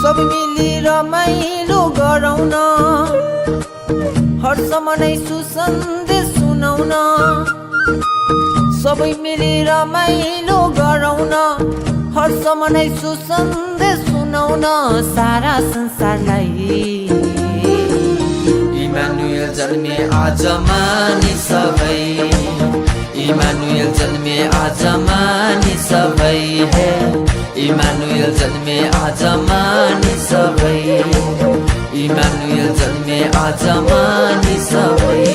सब मिली रमाइलो गरौँ न, हर्ष मनै सुसन्देश सुनाउँ न। सबै मिली रमाइलो गरौँ न, हर्ष मनै सुसन्देश सुनाउँ न सारा संसारलाई। इमानुएल जन्मे आज मानि सबै, इमानुएल जन्मे आज मानि सबै हे। इमानुएल जन्मे आज मानि सबै, इमानुएल जन्मे आज मानि सबै।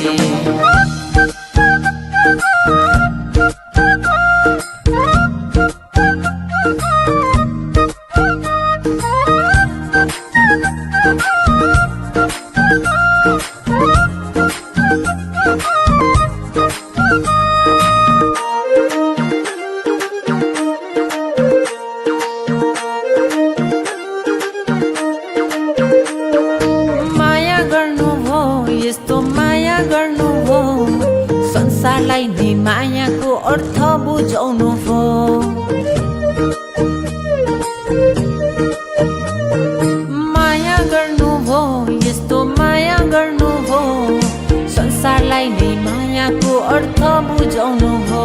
यस्तो माया गर्नु भो, संसारलाई नै मायाको अर्थ बुझाउनु भो। माया गर्नु भो, यस्तो माया गर्नु भो, संसारलाई नै मायाको अर्थ बुझाउनु भो।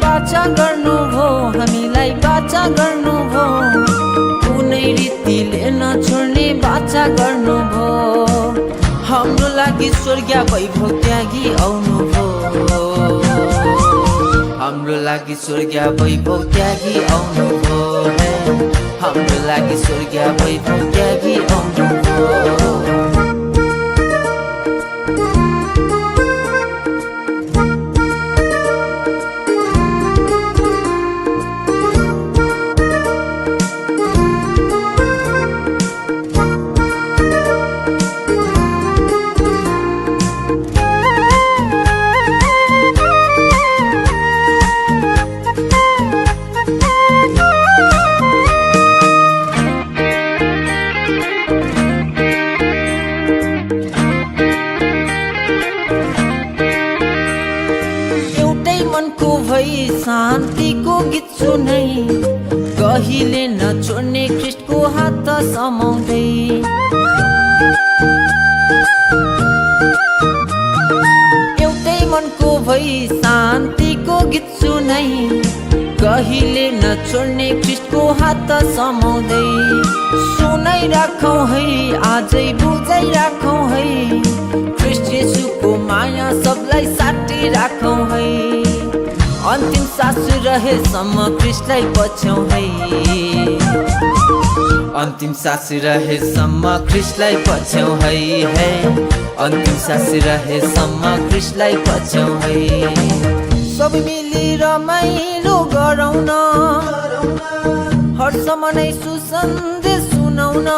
बाचा गर्नु भो, हामीलाई बाचा गर्नु भो, कुनै रीतिले नछोड्ने बाचा गर्नु भो। हाम्रो लागि स्वर्गीय वैभव त्यागी आउनु भो, हाम्रो लागि स्वर्गीय वैभव त्यागी आउनु भो हे। हाम्रो लागि स्वर्गीय वैभव त्यागी आउनु भो। मनको भई शान्तिको गीत सुनै, कहिले नछोड्ने ख्रीष्टको हात समाउँदै। एउटै मनको भई शान्तिको गीत सुनै, कहिले नछोड्ने ख्रीष्टको हात समाउँदै। सुनाइराखौँ है आजै बुझाइराखौँ है, ख्रीष्ट येशूको माया सबलाई साटिराखौँ है। अन्तिम सास रहेसम्म ख्रीष्टलाई पछ्यौँ है, अन्तिम सास रहेसम्म ख्रीष्टलाई पछ्यौँ है हे। अन्तिम सास रहेसम्म ख्रीष्टलाई पछ्यौँ है। सब मिली रमाइलो गरौँ न, हर्ष मनै सुसन्देश सुनाउँ न।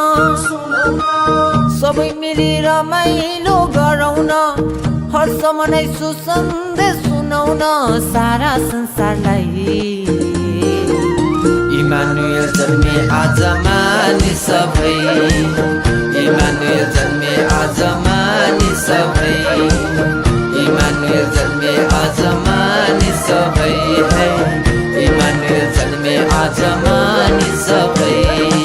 सबै मिली रमाइलो गरौँ न, हर्ष मनै सुसन्देश सुनाउँ न सारा संसारलाई। इमानुएल जन्मे आज मानि सबै, इमानुएल जन्मे आज मानि सबै, इमानुएल जन्मे आज मानि सबै हे। इमानुएल जन्मे आज मानि सबै।